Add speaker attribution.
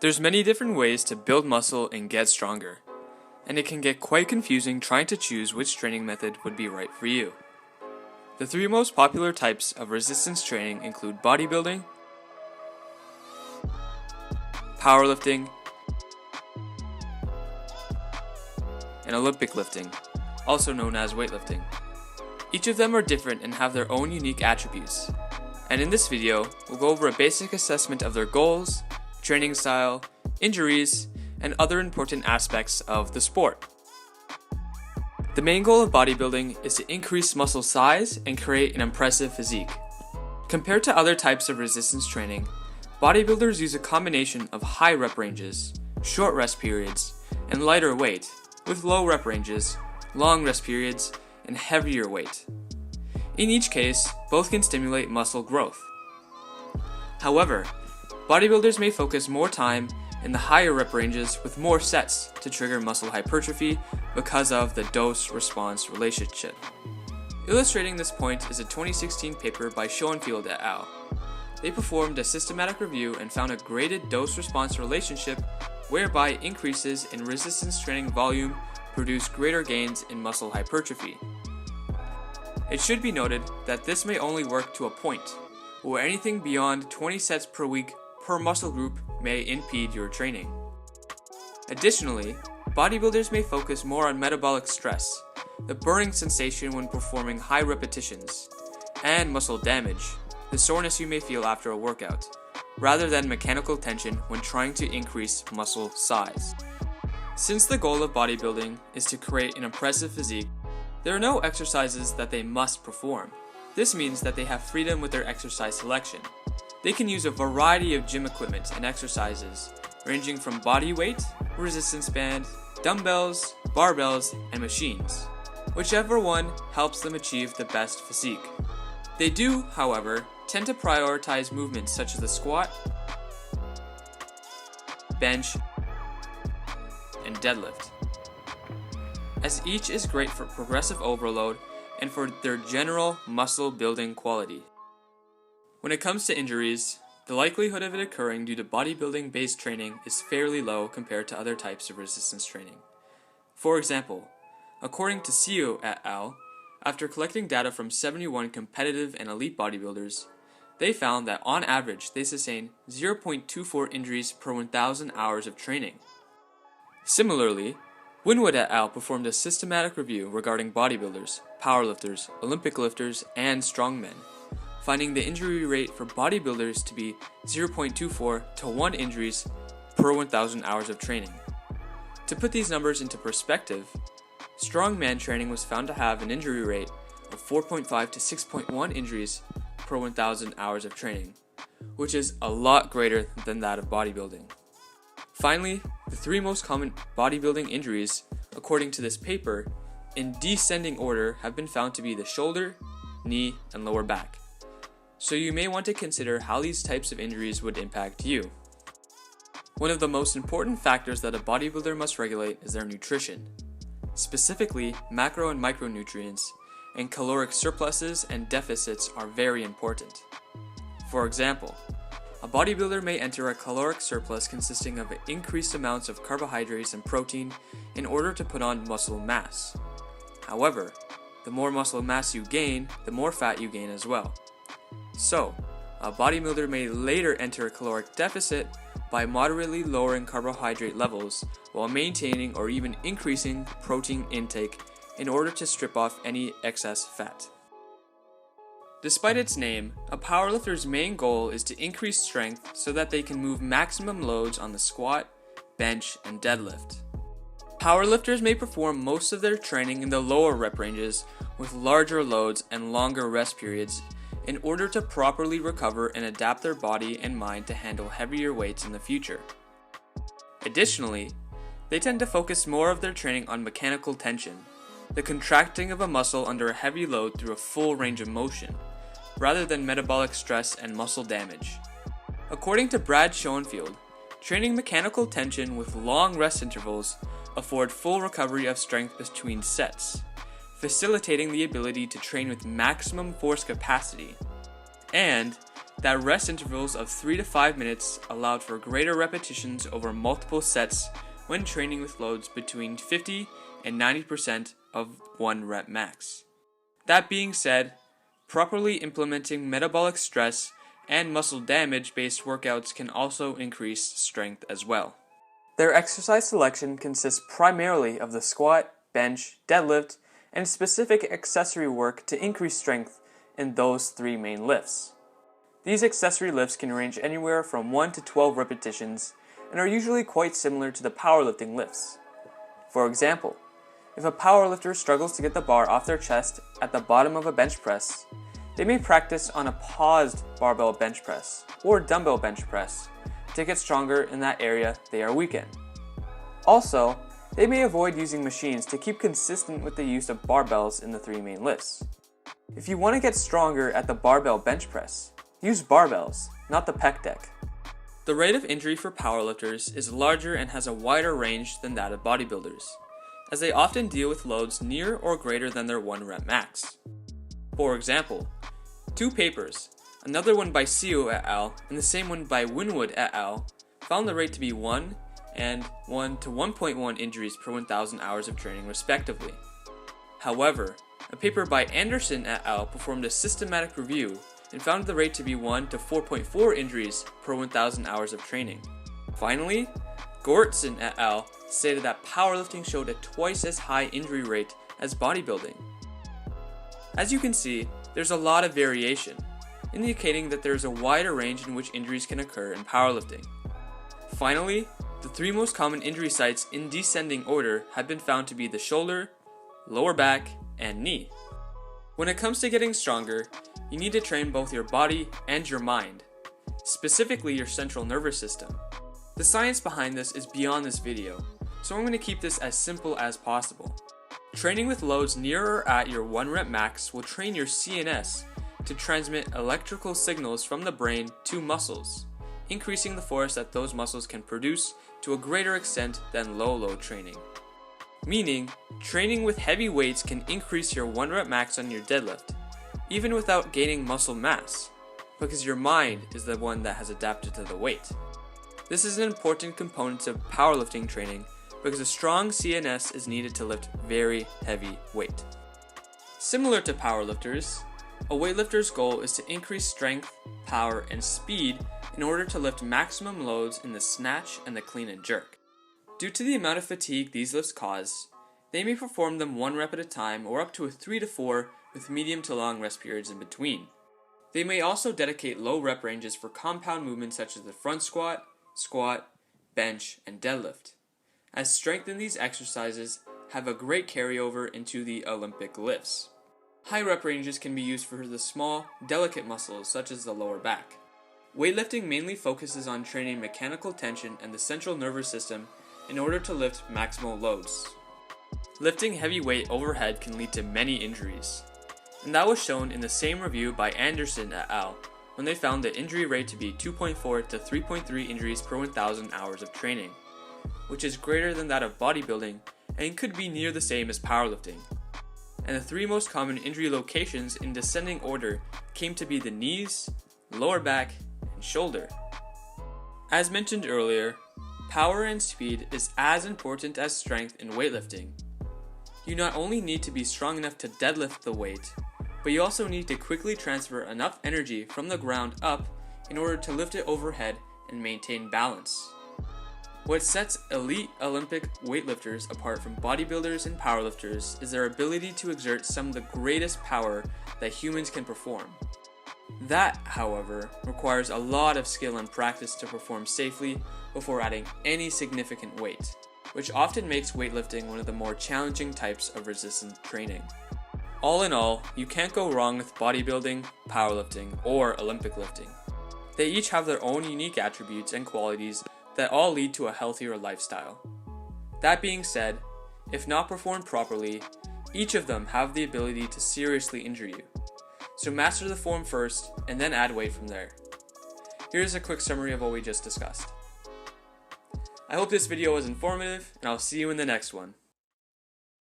Speaker 1: There's many different ways to build muscle and get stronger, and it can get quite confusing trying to choose which training method would be right for you. The three most popular types of resistance training include bodybuilding, powerlifting, and Olympic lifting, also known as weightlifting. Each of them are different and have their own unique attributes, and in this video, we'll go over a basic assessment of their goals, training style, injuries, and other important aspects of the sport. The main goal of bodybuilding is to increase muscle size and create an impressive physique. Compared to other types of resistance training, bodybuilders use a combination of high rep ranges, short rest periods, and lighter weight, with low rep ranges, long rest periods, and heavier weight. In each case, both can stimulate muscle growth. However, bodybuilders may focus more time in the higher rep ranges with more sets to trigger muscle hypertrophy because of the dose-response relationship. Illustrating this point is a 2016 paper by Schoenfeld et al. They performed a systematic review and found a graded dose-response relationship whereby increases in resistance training volume produce greater gains in muscle hypertrophy. It should be noted that this may only work to a point, where anything beyond 20 sets per week per muscle group may impede your training. Additionally, bodybuilders may focus more on metabolic stress, the burning sensation when performing high repetitions, and muscle damage, the soreness you may feel after a workout, rather than mechanical tension when trying to increase muscle size. Since the goal of bodybuilding is to create an impressive physique, there are no exercises that they must perform. This means that they have freedom with their exercise selection. They can use a variety of gym equipment and exercises, ranging from body weight, resistance band, dumbbells, barbells, and machines, whichever one helps them achieve the best physique. They do, however, tend to prioritize movements such as the squat, bench, and deadlift, as each is great for progressive overload and for their general muscle building quality. When it comes to injuries, the likelihood of it occurring due to bodybuilding based training is fairly low compared to other types of resistance training. For example, according to Seo et al., after collecting data from 71 competitive and elite bodybuilders, they found that on average they sustain 0.24 injuries per 1,000 hours of training. Similarly, Winwood et al. Performed a systematic review regarding bodybuilders, powerlifters, Olympic lifters, and strongmen, finding the injury rate for bodybuilders to be 0.24 to 1 injuries per 1,000 hours of training. To put these numbers into perspective, strongman training was found to have an injury rate of 4.5 to 6.1 injuries per 1,000 hours of training, which is a lot greater than that of bodybuilding. Finally, the three most common bodybuilding injuries, according to this paper, in descending order have been found to be the shoulder, knee, and lower back. So you may want to consider how these types of injuries would impact you. One of the most important factors that a bodybuilder must regulate is their nutrition. Specifically, macro and micronutrients, and caloric surpluses and deficits are very important. For example, a bodybuilder may enter a caloric surplus consisting of increased amounts of carbohydrates and protein in order to put on muscle mass. However, the more muscle mass you gain, the more fat you gain as well. So, a bodybuilder may later enter a caloric deficit by moderately lowering carbohydrate levels while maintaining or even increasing protein intake in order to strip off any excess fat. Despite its name, a powerlifter's main goal is to increase strength so that they can move maximum loads on the squat, bench, and deadlift. Powerlifters may perform most of their training in the lower rep ranges with larger loads and longer rest periods in order to properly recover and adapt their body and mind to handle heavier weights in the future. Additionally, they tend to focus more of their training on mechanical tension, the contracting of a muscle under a heavy load through a full range of motion, rather than metabolic stress and muscle damage. According to Brad Schoenfeld, training mechanical tension with long rest intervals afford full recovery of strength between sets, facilitating the ability to train with maximum force capacity, and that rest intervals of 3 to 5 minutes allowed for greater repetitions over multiple sets when training with loads between 50 and 90% of 1 rep max. That being said, properly implementing metabolic stress and muscle damage based workouts can also increase strength as well. Their exercise selection consists primarily of the squat, bench, deadlift, and specific accessory work to increase strength in those 3 main lifts. These accessory lifts can range anywhere from 1 to 12 repetitions and are usually quite similar to the powerlifting lifts. For example, if a powerlifter struggles to get the bar off their chest at the bottom of a bench press, they may practice on a paused barbell bench press or dumbbell bench press to get stronger in that area they are weak in. Also, they may avoid using machines to keep consistent with the use of barbells in the 3 main lifts. If you want to get stronger at the barbell bench press, use barbells, not the pec deck. The rate of injury for powerlifters is larger and has a wider range than that of bodybuilders, as they often deal with loads near or greater than their 1 rep max. For example, 2 papers, another one by Seo et al. And the same one by Winwood et al. Found the rate to be 1 and 1 to 1.1 injuries per 1,000 hours of training respectively. However, a paper by Anderson et al. Performed a systematic review and found the rate to be 1 to 4.4 injuries per 1,000 hours of training. Finally, Gortson et al. Stated that powerlifting showed a twice as high injury rate as bodybuilding. As you can see, there's a lot of variation, indicating that there's a wider range in which injuries can occur in powerlifting. Finally, the 3 most common injury sites in descending order have been found to be the shoulder, lower back, and knee. When it comes to getting stronger, you need to train both your body and your mind, specifically your central nervous system. The science behind this is beyond this video, so I'm going to keep this as simple as possible. Training with loads near or at your 1 rep max will train your CNS to transmit electrical signals from the brain to muscles, increasing the force that those muscles can produce to a greater extent than low load training. Meaning, training with heavy weights can increase your 1 rep max on your deadlift, even without gaining muscle mass, because your mind is the one that has adapted to the weight. This is an important component of powerlifting training because a strong CNS is needed to lift very heavy weight. Similar to powerlifters, a weightlifter's goal is to increase strength, power, and speed in order to lift maximum loads in the snatch and the clean and jerk. Due to the amount of fatigue these lifts cause, they may perform them 1 rep at a time or up to a 3 to 4 with medium to long rest periods in between. They may also dedicate low rep ranges for compound movements such as the front squat, squat, bench, and deadlift, as strength in these exercises have a great carryover into the Olympic lifts. High rep ranges can be used for the small, delicate muscles such as the lower back. Weightlifting mainly focuses on training mechanical tension and the central nervous system in order to lift maximal loads. Lifting heavy weight overhead can lead to many injuries, and that was shown in the same review by Anderson et al. When they found the injury rate to be 2.4 to 3.3 injuries per 1,000 hours of training, which is greater than that of bodybuilding and could be near the same as powerlifting. And the 3 most common injury locations in descending order came to be the knees, lower back, and shoulder. As mentioned earlier, power and speed is as important as strength in weightlifting. You not only need to be strong enough to deadlift the weight, but you also need to quickly transfer enough energy from the ground up in order to lift it overhead and maintain balance. What sets elite Olympic weightlifters apart from bodybuilders and powerlifters is their ability to exert some of the greatest power that humans can perform. That, however, requires a lot of skill and practice to perform safely before adding any significant weight, which often makes weightlifting one of the more challenging types of resistance training. All in all, you can't go wrong with bodybuilding, powerlifting, or Olympic lifting. They each have their own unique attributes and qualities that all lead to a healthier lifestyle. That being said, if not performed properly, each of them have the ability to seriously injure you. So master the form first, and then add weight from there. Here's a quick summary of what we just discussed. I hope this video was informative, and I'll see you in the next one.